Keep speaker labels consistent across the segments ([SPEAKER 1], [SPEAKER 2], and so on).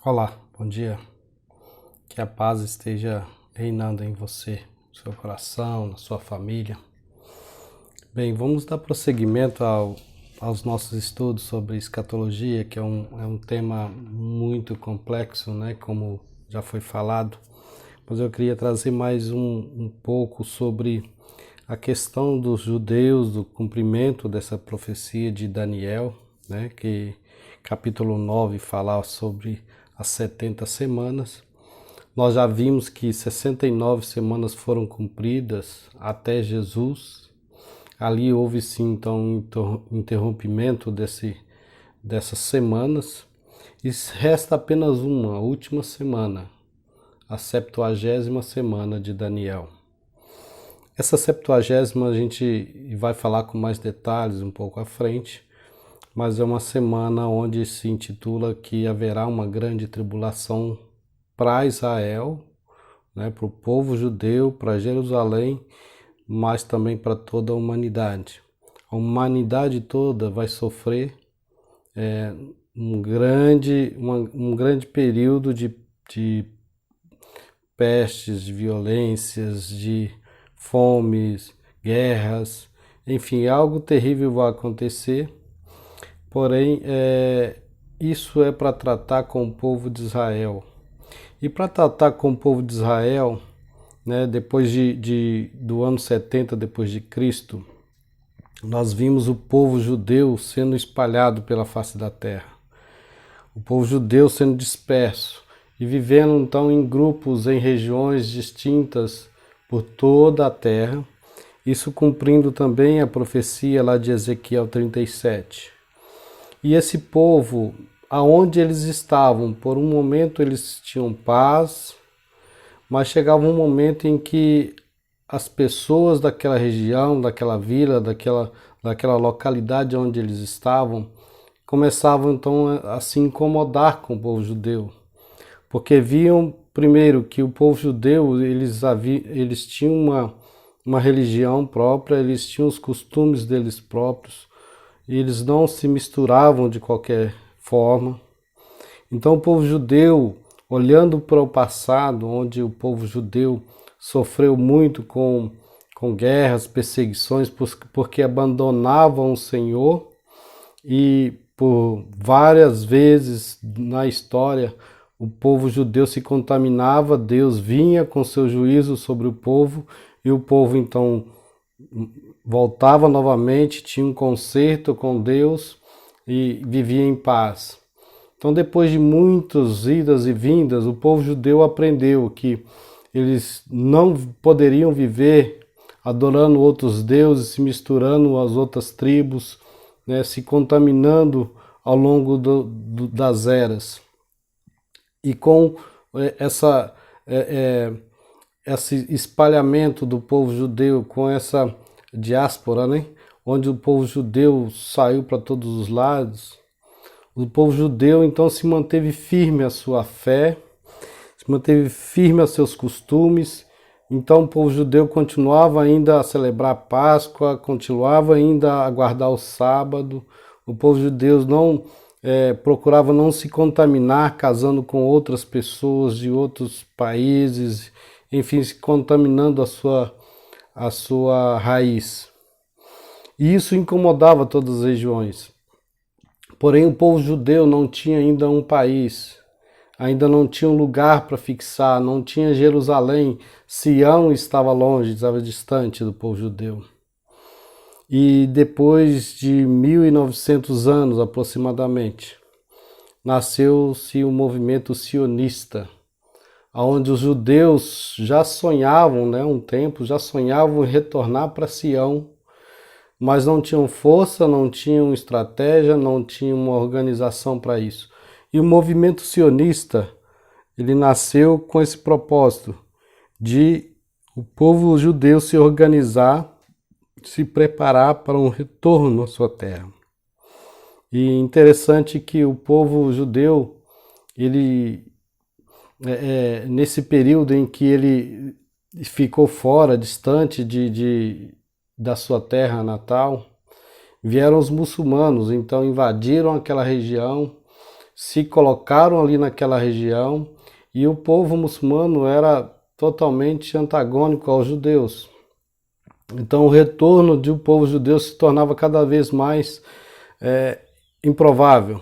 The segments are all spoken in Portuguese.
[SPEAKER 1] Olá, bom dia. Que a paz esteja reinando em você, no seu coração, na sua família. Bem, vamos dar prosseguimento aos nossos estudos sobre escatologia, que é um tema muito complexo, né? Como já foi falado. Mas eu queria trazer mais um pouco sobre a questão dos judeus, do cumprimento dessa profecia de Daniel, né? Que capítulo 9 fala sobre as 70 semanas. Nós já vimos que 69 semanas foram cumpridas até Jesus. Ali houve sim então um interrompimento dessas semanas. E resta apenas uma, a última semana, a 70ª semana de Daniel. Essa 70ª a gente vai falar com mais detalhes um pouco à frente, mas é uma semana onde se intitula que haverá uma grande tribulação para Israel, né, para o povo judeu, para Jerusalém, mas também para toda a humanidade. A humanidade toda vai sofrer um grande período de pestes, de violências, de fomes, guerras, enfim, algo terrível vai acontecer. Porém, isso é para tratar com o povo de Israel. E para tratar com o povo de Israel, né, depois do ano 70 depois de Cristo, nós vimos o povo judeu sendo espalhado pela face da terra. O povo judeu sendo disperso e vivendo então em grupos, em regiões distintas por toda a terra. Isso cumprindo também a profecia lá de Ezequiel 37. E esse povo, aonde eles estavam, por um momento eles tinham paz, mas chegava um momento em que as pessoas daquela região, daquela vila, daquela localidade onde eles estavam, começavam então a se incomodar com o povo judeu, porque viam primeiro que o povo judeu eles tinham uma religião própria, eles tinham os costumes deles próprios, e eles não se misturavam de qualquer forma. Então o povo judeu, olhando para o passado, onde o povo judeu sofreu muito com guerras, perseguições, porque abandonavam o Senhor, e por várias vezes na história o povo judeu se contaminava, Deus vinha com seu juízo sobre o povo, e o povo então voltava novamente, tinha um conserto com Deus e vivia em paz. Então, depois de muitas idas e vindas, o povo judeu aprendeu que eles não poderiam viver adorando outros deuses, se misturando às outras tribos, né, se contaminando ao longo das eras. E com esse espalhamento do povo judeu, com essa diáspora, né, onde o povo judeu saiu para todos os lados, o povo judeu então se manteve firme a sua fé, se manteve firme a seus costumes. Então o povo judeu continuava ainda a celebrar a Páscoa, continuava ainda a guardar o sábado. O povo judeu não procurava não se contaminar casando com outras pessoas de outros países, enfim, se contaminando a sua raiz. E isso incomodava todas as regiões. Porém, o povo judeu não tinha ainda um país, ainda não tinha um lugar para fixar, não tinha Jerusalém. Sião estava longe, estava distante do povo judeu. E depois de 1900 anos aproximadamente, nasceu-se o movimento sionista, onde os judeus já sonhavam, né, um tempo, já sonhavam em retornar para Sião, mas não tinham força, não tinham estratégia, não tinham uma organização para isso. E o movimento sionista, ele nasceu com esse propósito de o povo judeu se organizar, se preparar para um retorno à sua terra. E interessante que o povo judeu, ele nesse período em que ele ficou fora, distante da sua terra natal, vieram os muçulmanos, então invadiram aquela região, se colocaram ali naquela região e o povo muçulmano era totalmente antagônico aos judeus. Então o retorno de um povo judeu se tornava cada vez mais improvável.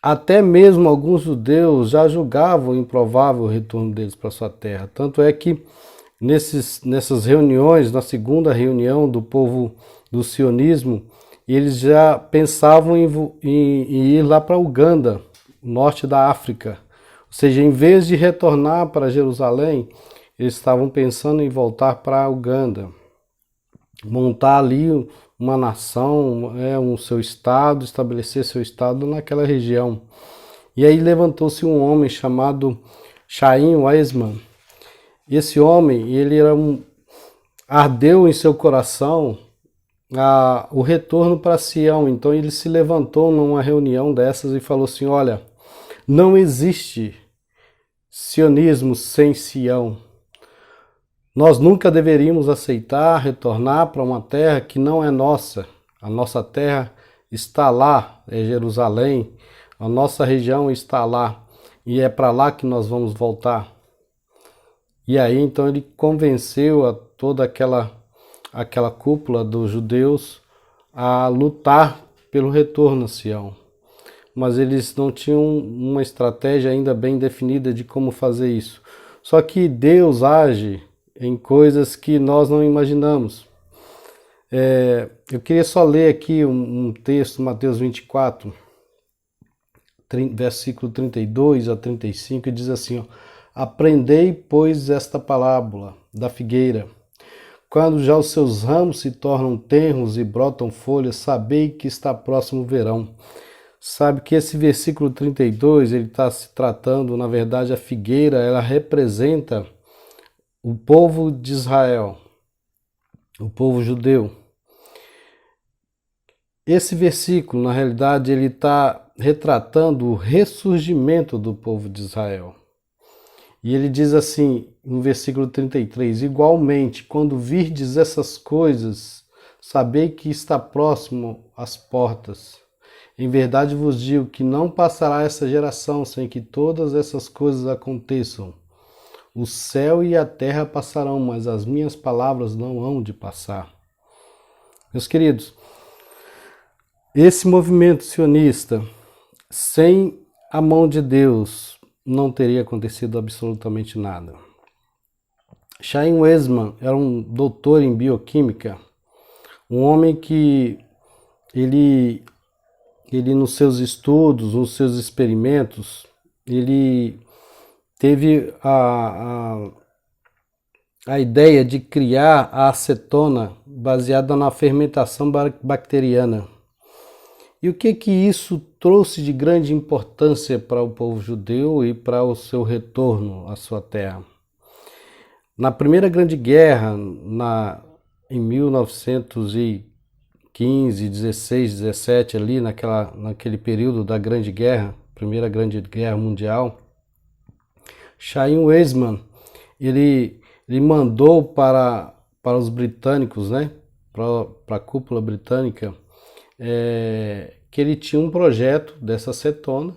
[SPEAKER 1] Até mesmo alguns judeus já julgavam improvável o retorno deles para sua terra. Tanto é que nessas reuniões, na segunda reunião do povo do sionismo, eles já pensavam em ir lá para Uganda, norte da África. Ou seja, em vez de retornar para Jerusalém, eles estavam pensando em voltar para Uganda, montar ali uma nação, um seu estado, estabelecer seu estado naquela região. E aí levantou-se um homem chamado Chaim Weizmann. Esse homem, ele ardeu em seu coração o retorno para Sião. Então ele se levantou numa reunião dessas e falou assim: olha, não existe sionismo sem Sião. Nós nunca deveríamos aceitar retornar para uma terra que não é nossa. A nossa terra está lá, é Jerusalém. A nossa região está lá e é para lá que nós vamos voltar. E aí então ele convenceu a toda aquela cúpula dos judeus a lutar pelo retorno a Sião. Mas eles não tinham uma estratégia ainda bem definida de como fazer isso. Só que Deus age em coisas que nós não imaginamos. Eu queria só ler aqui um texto, Mateus 24, versículo 32 a 35, e diz assim: ó, aprendei, pois, esta parábola da figueira. Quando já os seus ramos se tornam tenros e brotam folhas, sabei que está próximo o verão. Sabe que esse versículo 32, ele está se tratando, na verdade, a figueira, ela representa o povo de Israel, o povo judeu. Esse versículo, na realidade, ele está retratando o ressurgimento do povo de Israel. E ele diz assim, no versículo 33, igualmente, quando virdes essas coisas, sabei que está próximo às portas. Em verdade vos digo que não passará essa geração sem que todas essas coisas aconteçam. O céu e a terra passarão, mas as minhas palavras não hão de passar. Meus queridos, esse movimento sionista, sem a mão de Deus, não teria acontecido absolutamente nada. Chaim Weizmann era um doutor em bioquímica, um homem que ele nos seus estudos, nos seus experimentos, ele teve a ideia de criar a acetona baseada na fermentação bacteriana. E o que isso trouxe de grande importância para o povo judeu e para o seu retorno à sua terra? Na Primeira Grande Guerra, em 1915, 16, 17, ali naquele período da Grande Guerra, Primeira Grande Guerra Mundial, Chaim Weizmann, ele mandou para os britânicos, né, para a cúpula britânica, que ele tinha um projeto dessa acetona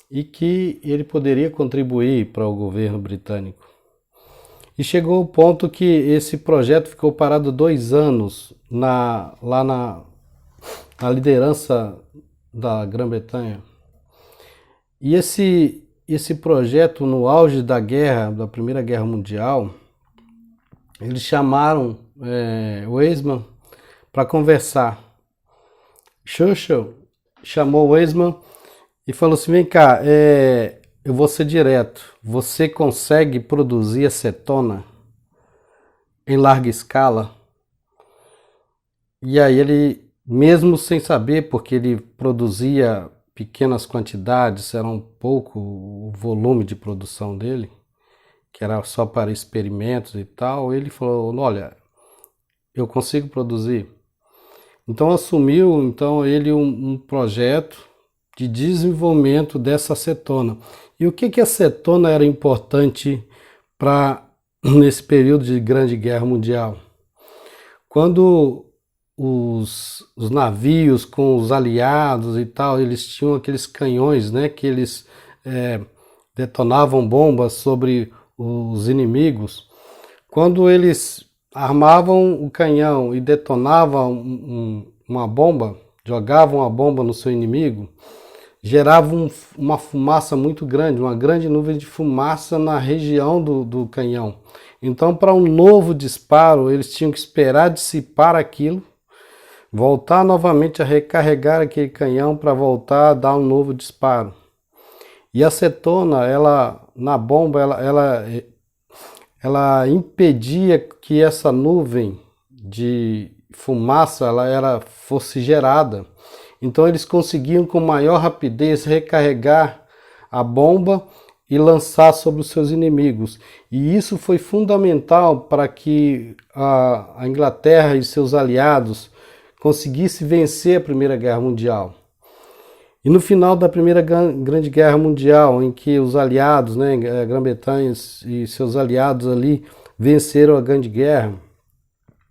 [SPEAKER 1] e que ele poderia contribuir para o governo britânico. E chegou o ponto que esse projeto ficou parado 2 anos lá na liderança da Grã-Bretanha. E esse projeto, no auge da Primeira Guerra Mundial, eles chamaram Weizmann para conversar. Churchill chamou Weizmann e falou assim: vem cá, eu vou ser direto, você consegue produzir acetona em larga escala? E aí ele, mesmo sem saber, porque ele produzia pequenas quantidades, era um pouco o volume de produção dele, que era só para experimentos e tal, ele falou: olha, eu consigo produzir. Então assumiu ele um projeto de desenvolvimento dessa acetona. E o que a acetona era importante nesse período de Grande Guerra Mundial? Quando os navios com os aliados e tal, eles tinham aqueles canhões, né, que eles detonavam bombas sobre os inimigos. Quando eles armavam o canhão e detonavam uma bomba, jogavam uma bomba no seu inimigo, gerava uma fumaça muito grande, uma grande nuvem de fumaça na região do canhão. Então, para um novo disparo, eles tinham que esperar dissipar aquilo, voltar novamente a recarregar aquele canhão para voltar a dar um novo disparo. E a acetona, ela na bomba, ela impedia que essa nuvem de fumaça fosse gerada. Então eles conseguiam com maior rapidez recarregar a bomba e lançar sobre os seus inimigos. E isso foi fundamental para que a Inglaterra e seus aliados conseguissem vencer a Primeira Guerra Mundial. E no final da Primeira Grande Guerra Mundial, em que os aliados, né, a Grã-Bretanha e seus aliados ali venceram a Grande Guerra,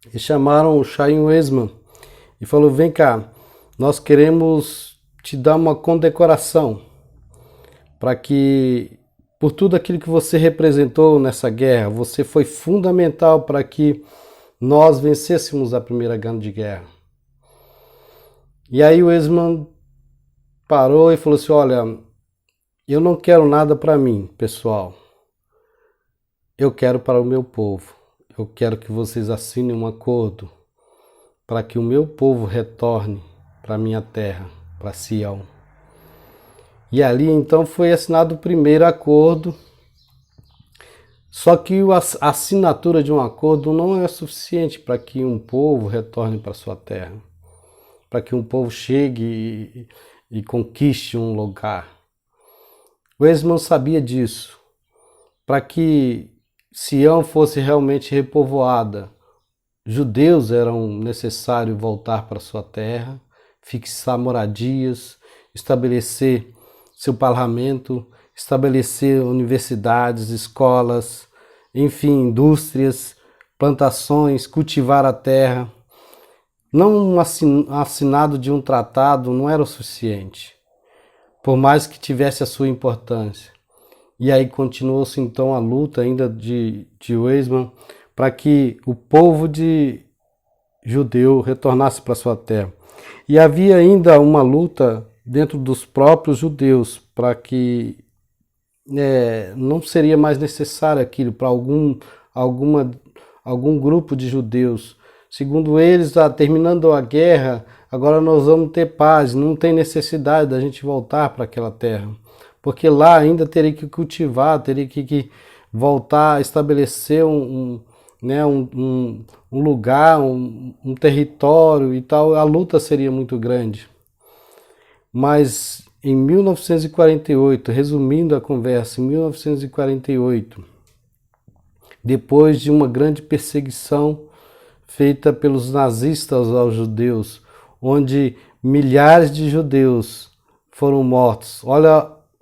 [SPEAKER 1] eles chamaram o Chaim Weizmann e falou: vem cá, nós queremos te dar uma condecoração para que, por tudo aquilo que você representou nessa guerra, você foi fundamental para que nós vencêssemos a Primeira Grande Guerra. E aí o Weizmann parou e falou assim: olha, eu não quero nada para mim, pessoal. Eu quero para o meu povo. Eu quero que vocês assinem um acordo para que o meu povo retorne para a minha terra, para Sião. E ali então foi assinado o primeiro acordo. Só que a assinatura de um acordo não é suficiente para que um povo retorne para sua terra, para que um povo chegue e conquiste um lugar. O Weizmann sabia disso. Para que Sião fosse realmente repovoada, judeus eram necessários voltar para sua terra, fixar moradias, estabelecer seu parlamento, estabelecer universidades, escolas, enfim, indústrias, plantações, cultivar a terra. Não um assinado de um tratado não era o suficiente, por mais que tivesse a sua importância. E aí continuou-se então a luta ainda de Weizmann para que o povo judeu retornasse para sua terra. E havia ainda uma luta dentro dos próprios judeus para que não seria mais necessário aquilo para algum grupo de judeus. Segundo eles, terminando a guerra, agora nós vamos ter paz, não tem necessidade da gente voltar para aquela terra. Porque lá ainda teria que cultivar, teria que voltar a estabelecer um lugar, um território e tal. A luta seria muito grande. Mas em 1948, resumindo a conversa, em 1948, depois de uma grande perseguição feita pelos nazistas aos judeus, onde milhares de judeus foram mortos.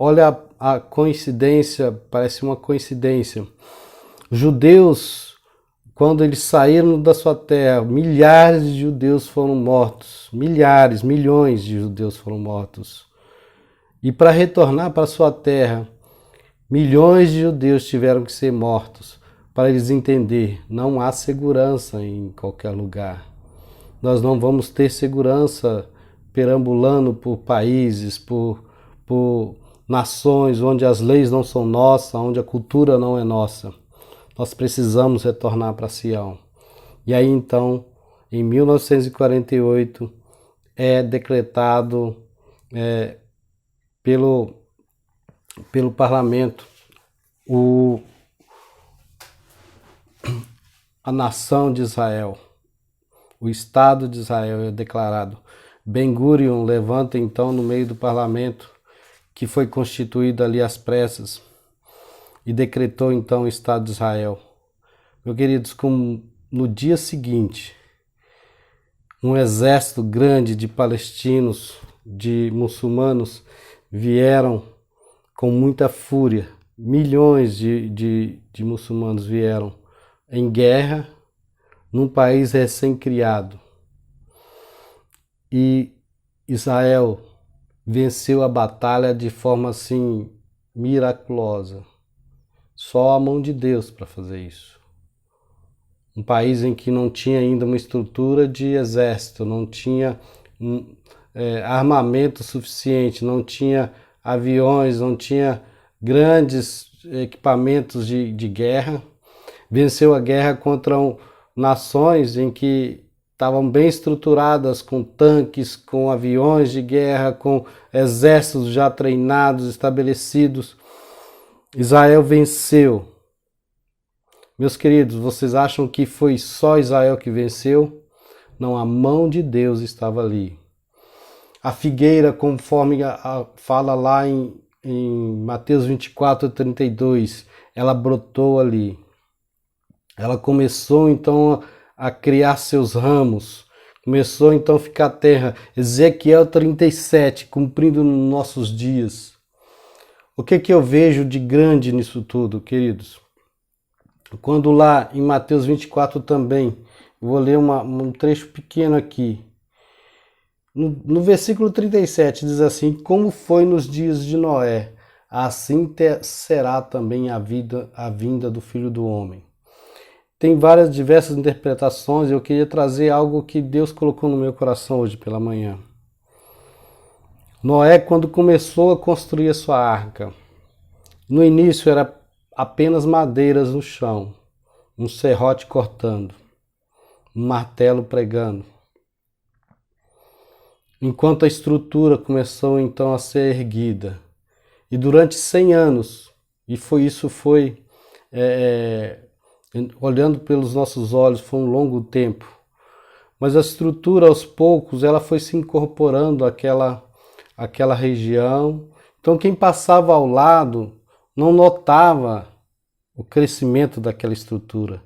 [SPEAKER 1] Olha a coincidência, parece uma coincidência. Os judeus, quando eles saíram da sua terra, milhares de judeus foram mortos. Milhares, milhões de judeus foram mortos. E para retornar para sua terra, milhões de judeus tiveram que ser mortos, para eles entenderem: não há segurança em qualquer lugar. Nós não vamos ter segurança perambulando por países, por nações onde as leis não são nossas, onde a cultura não é nossa. Nós precisamos retornar para Sião. E aí então, em 1948, é decretado pelo parlamento a nação de Israel. O Estado de Israel é declarado. Ben-Gurion levanta então no meio do parlamento, que foi constituído ali às pressas, e decretou então o Estado de Israel. Meus queridos, como no dia seguinte, um exército grande de palestinos, de muçulmanos, vieram com muita fúria. Milhões de muçulmanos vieram em guerra num país recém-criado. e Israel venceu a batalha de forma assim miraculosa. Só a mão de Deus para fazer isso. Um país em que não tinha ainda uma estrutura de exército, não tinha armamento suficiente, não tinha aviões, não tinha grandes equipamentos de guerra. Venceu a guerra contra nações em que estavam bem estruturadas, com tanques, com aviões de guerra, com exércitos já treinados, estabelecidos. Israel venceu. Meus queridos, vocês acham que foi só Israel que venceu? Não, a mão de Deus estava ali. A figueira, conforme fala lá em Mateus 24:32, ela brotou ali. Ela começou então a criar seus ramos, começou então a ficar terra. Ezequiel 37, cumprindo nos nossos dias. O que eu vejo de grande nisso tudo, queridos? Quando lá em Mateus 24 também, vou ler um trecho pequeno aqui. No versículo 37 diz assim: como foi nos dias de Noé, assim será também a vinda do Filho do Homem. Tem diversas interpretações, eu queria trazer algo que Deus colocou no meu coração hoje pela manhã. Noé, quando começou a construir a sua arca, no início era apenas madeiras no chão, um serrote cortando, um martelo pregando. Enquanto a estrutura começou então a ser erguida. E durante 100 anos, olhando pelos nossos olhos, foi um longo tempo. Mas a estrutura, aos poucos, ela foi se incorporando àquela região. Então quem passava ao lado não notava o crescimento daquela estrutura.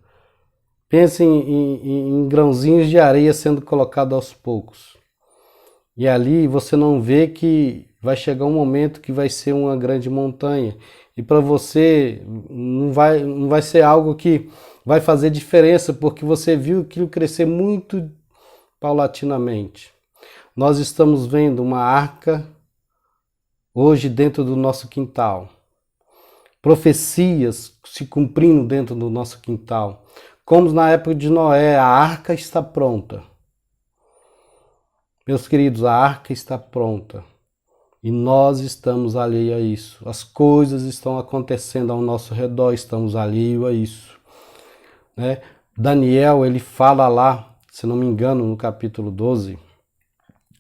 [SPEAKER 1] Pense em grãozinhos de areia sendo colocado aos poucos. E ali você não vê que vai chegar um momento que vai ser uma grande montanha. E para você não vai ser algo que vai fazer diferença, porque você viu aquilo crescer muito paulatinamente. Nós estamos vendo uma arca hoje dentro do nosso quintal. Profecias se cumprindo dentro do nosso quintal. Como na época de Noé, a arca está pronta. Meus queridos, a arca está pronta. E nós estamos alheios a isso. As coisas estão acontecendo ao nosso redor, estamos alheios a isso. Né? Daniel, ele fala lá, se não me engano, no capítulo 12,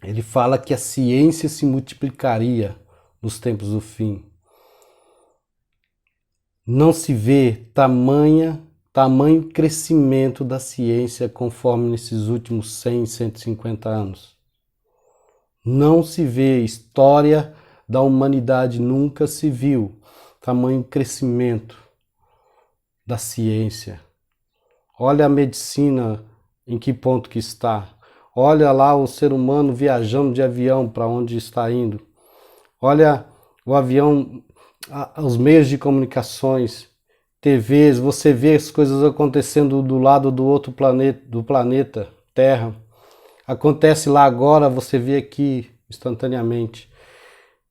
[SPEAKER 1] ele fala que a ciência se multiplicaria nos tempos do fim. Não se vê tamanho crescimento da ciência conforme nesses últimos 100, 150 anos. Não se vê, história da humanidade nunca se viu tamanho crescimento da ciência. Olha a medicina em que ponto que está. Olha lá o ser humano viajando de avião para onde está indo. Olha o avião, os meios de comunicações, TVs, você vê as coisas acontecendo do lado do outro planeta, do planeta Terra. Acontece lá agora, você vê aqui instantaneamente.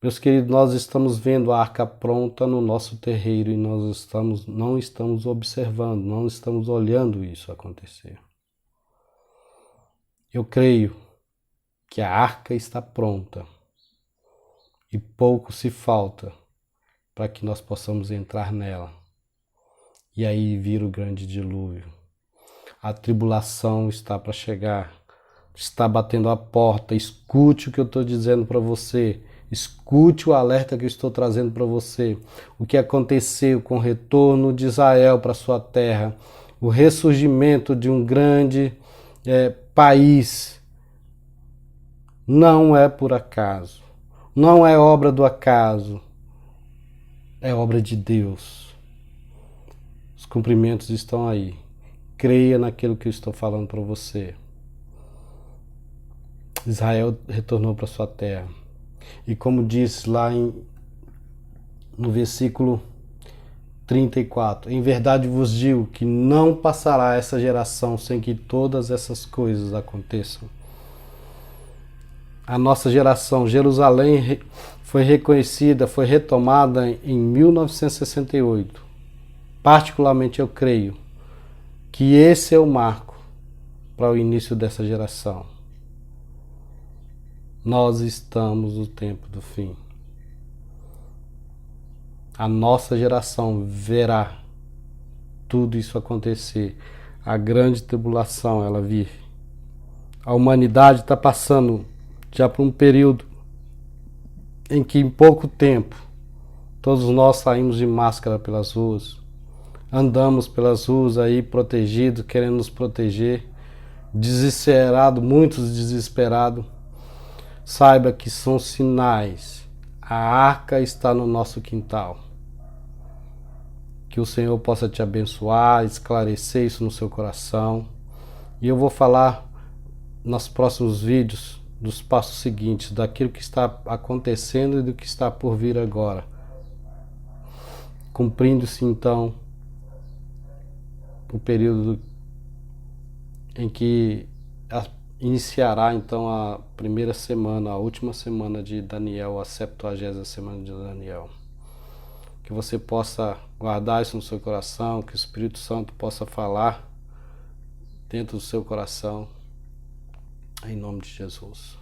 [SPEAKER 1] Meus queridos, nós estamos vendo a arca pronta no nosso terreiro e nós não estamos observando, não estamos olhando isso acontecer. Eu creio que a arca está pronta e pouco se falta para que nós possamos entrar nela. E aí vir o grande dilúvio. A tribulação está para chegar. Está batendo a porta. Escute o que eu estou dizendo para você. Escute o alerta que eu estou trazendo para você. O que aconteceu com o retorno de Israel para sua terra. O ressurgimento de um grande país. Não é por acaso. Não é obra do acaso. É obra de Deus. Os cumprimentos estão aí. Creia naquilo que eu estou falando para você. Israel retornou para sua terra. E como diz lá no versículo 34, em verdade vos digo que não passará essa geração sem que todas essas coisas aconteçam. a nossa geração, Jerusalém foi reconhecida, foi retomada em 1968. Particularmente eu creio que esse é o marco para o início dessa geração. Nós estamos no tempo do fim. A nossa geração verá tudo isso acontecer. A grande tribulação, ela vive. A humanidade está passando já por um período em que em pouco tempo todos nós saímos de máscara pelas ruas, andamos pelas ruas aí protegidos, querendo nos proteger, desesperado, muitos desesperados. Saiba que são sinais. A arca está no nosso quintal. Que o Senhor possa te abençoar, esclarecer isso no seu coração. E eu vou falar nos próximos vídeos dos passos seguintes, daquilo que está acontecendo e do que está por vir agora. Cumprindo-se então o período em que iniciará então a primeira semana, a última semana de Daniel, a 70ª semana de Daniel. Que você possa guardar isso no seu coração, que o Espírito Santo possa falar dentro do seu coração, em nome de Jesus.